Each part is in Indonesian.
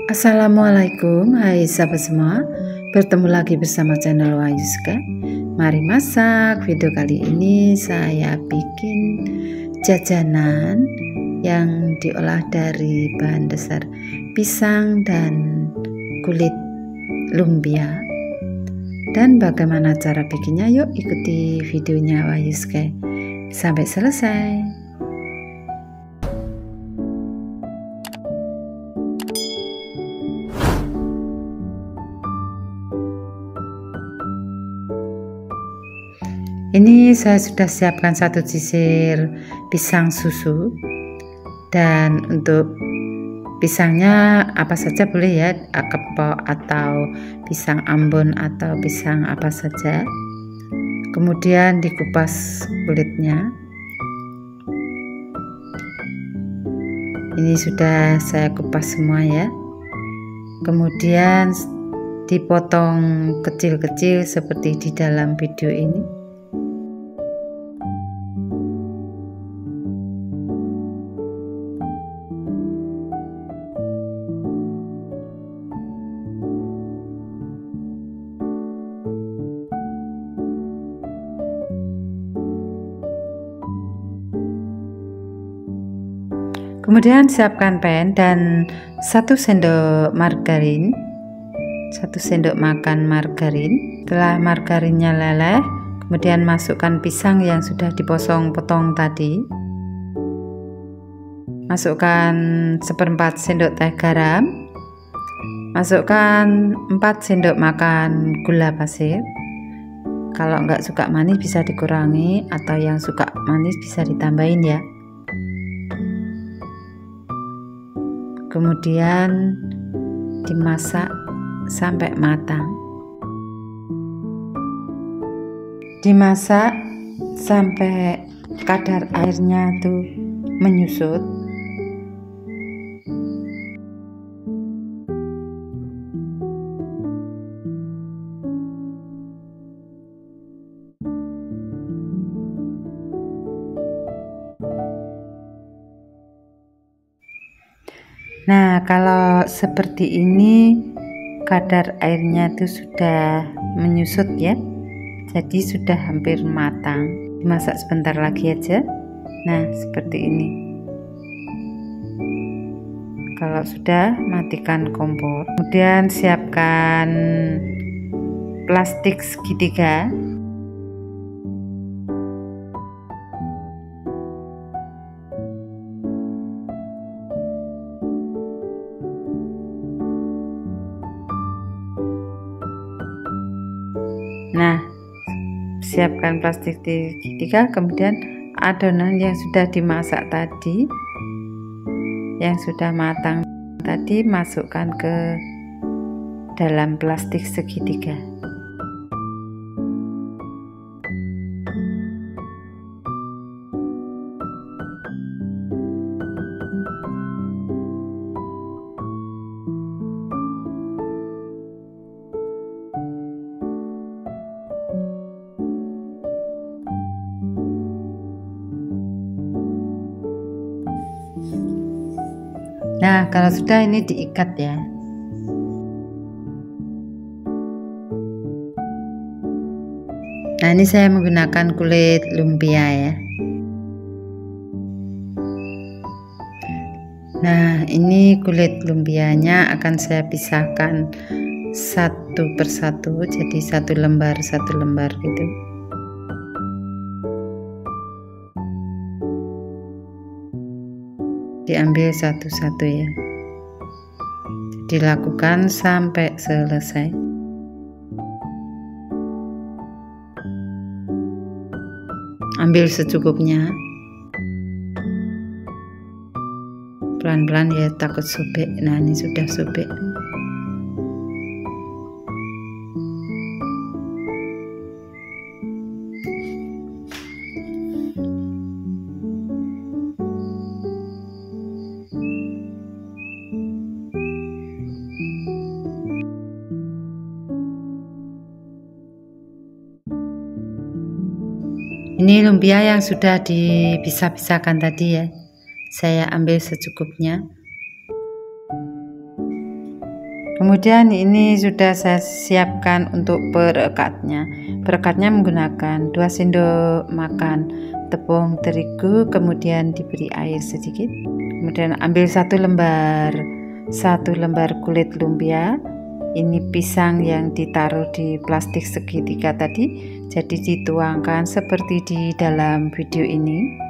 Assalamualaikum, hai sahabat semua. Bertemu lagi bersama channel Wayuska. Mari masak. Video kali ini saya bikin jajanan yang diolah dari bahan dasar pisang dan kulit lumpia. Dan bagaimana cara bikinnya? Yuk ikuti videonya Wayuska sampai selesai. Ini saya sudah siapkan satu sisir pisang susu, dan untuk pisangnya apa saja boleh ya, kepok atau pisang Ambon atau pisang apa saja. Kemudian dikupas kulitnya. Ini sudah saya kupas semua ya. Kemudian dipotong kecil-kecil seperti di dalam video ini. Kemudian siapkan pan dan 1 sendok margarin, 1 sendok makan margarin. Setelah margarinnya leleh, kemudian masukkan pisang yang sudah dipotong-potong tadi. Masukkan 1/4 sendok teh garam. Masukkan 4 sendok makan gula pasir. Kalau nggak suka manis bisa dikurangi, atau yang suka manis bisa ditambahin ya. Kemudian dimasak sampai matang. Dimasak sampai kadar airnya tuh menyusut. Nah, kalau seperti ini kadar airnya itu sudah menyusut ya. Jadi sudah hampir matang. Dimasak sebentar lagi aja. Nah, seperti ini. Kalau sudah, matikan kompor. Kemudian siapkan plastik segitiga. Nah, siapkan plastik segitiga, kemudian adonan yang sudah dimasak tadi, yang sudah matang tadi, masukkan ke dalam plastik segitiga. Nah, kalau sudah ini diikat ya. Nah, ini saya menggunakan kulit lumpia ya. Nah, ini kulit lumpianya akan saya pisahkan satu persatu, jadi satu lembar gitu. Diambil satu-satu ya. Dilakukan sampai selesai. Ambil secukupnya. Pelan-pelan ya, takut sobek. Nah, ini sudah sobek. Ini lumpia yang sudah dipisah-pisahkan tadi ya. Saya ambil secukupnya. Kemudian ini sudah saya siapkan untuk perekatnya. Perekatnya menggunakan 2 sendok makan tepung terigu, kemudian diberi air sedikit. Kemudian ambil satu lembar kulit lumpia. Ini pisang yang ditaruh di plastik segitiga tadi, jadi dituangkan seperti di dalam video ini.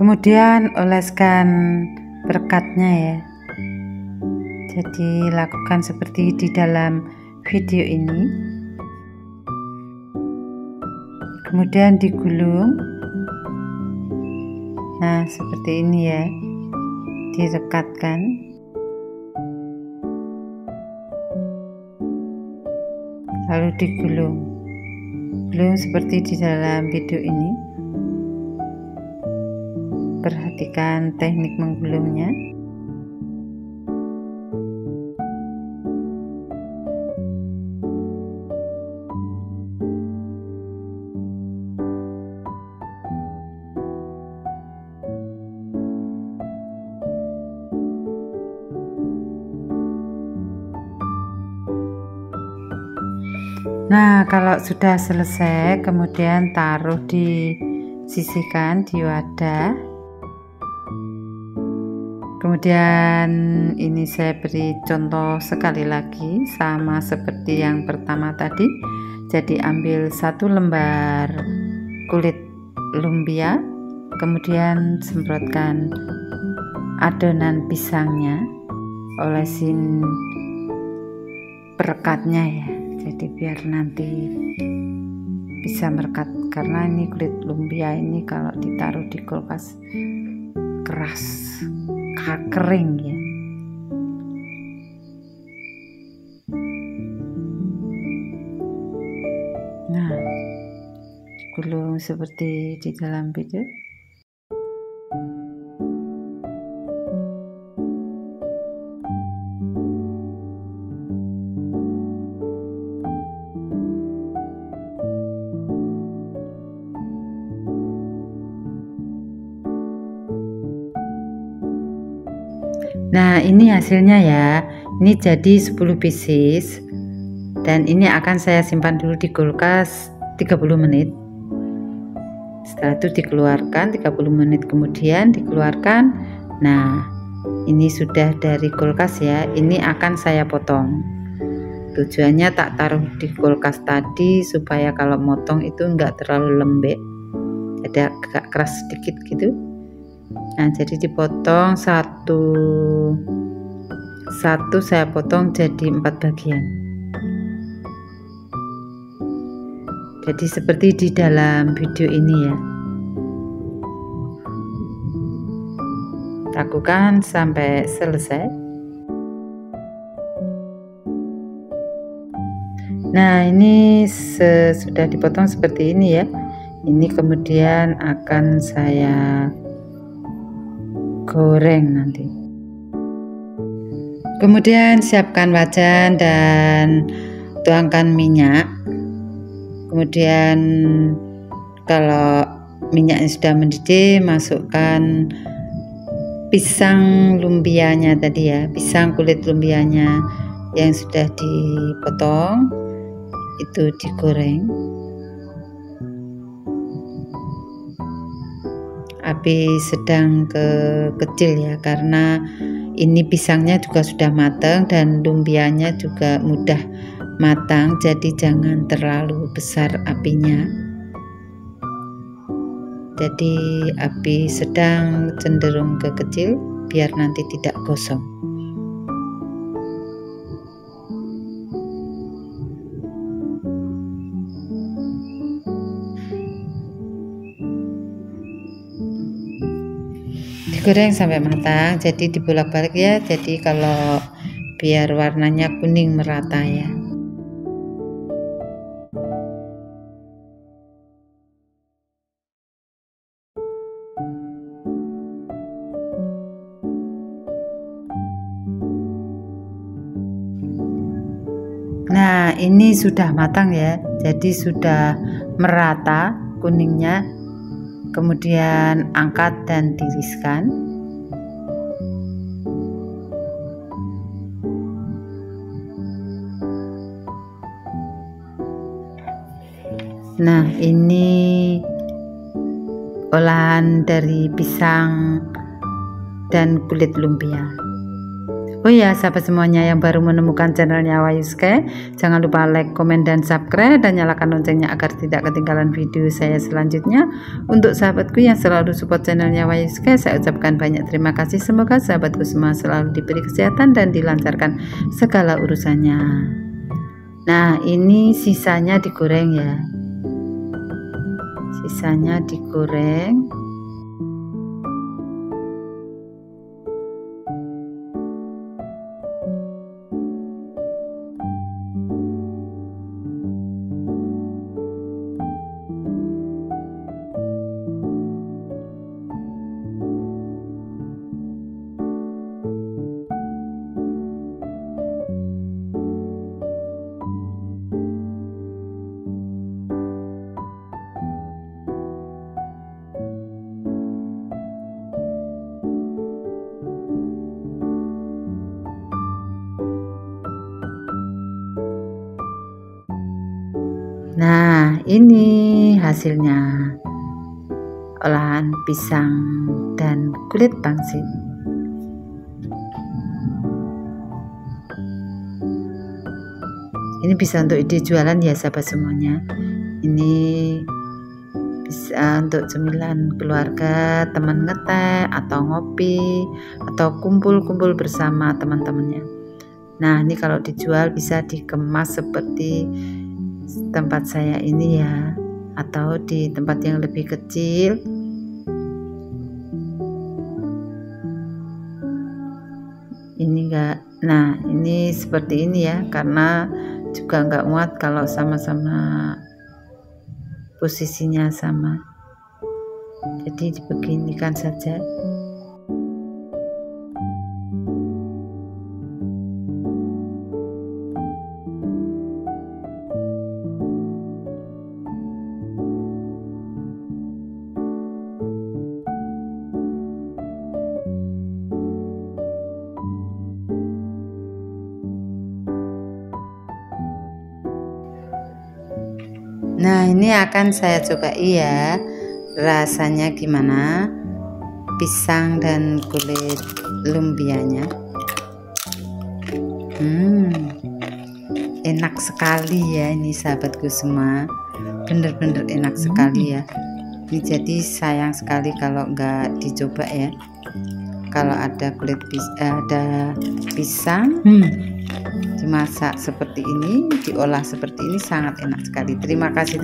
Kemudian oleskan perekatnya ya. Jadi lakukan seperti di dalam video ini. Kemudian digulung. Nah, seperti ini ya. Direkatkan. Lalu digulung. Gulung seperti di dalam video ini. Perhatikan teknik menggulungnya. Nah, kalau sudah selesai, kemudian taruh disisihkan di wadah. Kemudian ini saya beri contoh sekali lagi sama seperti yang pertama tadi. Jadi ambil 1 lembar kulit lumpia, kemudian semprotkan adonan pisangnya, olesin perekatnya ya. Jadi biar nanti bisa merekat, karena ini kulit lumpia ini kalau ditaruh di kulkas keras, kering ya. Nah, digulung seperti di dalam video. Nah, ini hasilnya ya. Ini jadi 10 pieces. Dan ini akan saya simpan dulu di kulkas 30 menit. Setelah itu dikeluarkan, 30 menit kemudian dikeluarkan. Nah, ini sudah dari kulkas ya. Ini akan saya potong. Tujuannya tak taruh di kulkas tadi supaya kalau motong itu enggak terlalu lembek. Jadi agak keras sedikit gitu. Nah, jadi dipotong satu saya potong jadi 4 bagian. Jadi seperti di dalam video ini ya. Lakukan sampai selesai. Nah, ini sudah dipotong seperti ini ya. Ini kemudian akan saya goreng nanti. Kemudian siapkan wajan dan tuangkan minyak. Kemudian kalau minyaknya sudah mendidih, masukkan pisang lumpianya tadi ya, pisang kulit lumpianya yang sudah dipotong, itu digoreng. Api sedang ke kecil ya, karena ini pisangnya juga sudah matang dan lumpianya juga mudah matang, jadi jangan terlalu besar apinya. Jadi api sedang cenderung ke kecil biar nanti tidak gosong. Digoreng sampai matang, jadi dibolak-balik ya. Jadi kalau biar warnanya kuning merata ya. Nah, ini sudah matang ya, jadi sudah merata kuningnya. Kemudian angkat dan tiriskan. Nah, ini olahan dari pisang dan kulit lumpia. Oh ya, sahabat semuanya yang baru menemukan channelnya Wayuske, jangan lupa like, komen, dan subscribe, dan nyalakan loncengnya agar tidak ketinggalan video saya selanjutnya. Untuk sahabatku yang selalu support channelnya Wayuske, saya ucapkan banyak terima kasih. Semoga sahabatku semua selalu diberi kesehatan dan dilancarkan segala urusannya. Nah, ini sisanya digoreng ya. Sisanya digoreng. Nah, ini hasilnya olahan pisang dan kulit pangsit. Ini bisa untuk ide jualan ya sahabat semuanya. Ini bisa untuk cemilan keluarga, teman ngeteh atau ngopi atau kumpul-kumpul bersama teman-temannya. Nah, ini kalau dijual bisa dikemas seperti tempat saya ini ya, atau di tempat yang lebih kecil. Ini enggak, nah ini seperti ini ya, karena juga enggak muat kalau sama-sama posisinya sama, jadi dibeginikan saja. Nah, ini akan saya coba ya, rasanya gimana pisang dan kulit lumpianya. Enak sekali ya ini sahabatku semua, bener-bener enak sekali ya. Ini jadi sayang sekali kalau nggak dicoba ya. Kalau ada ada pisang dimasak seperti ini, diolah seperti ini, sangat enak sekali. Terima kasih.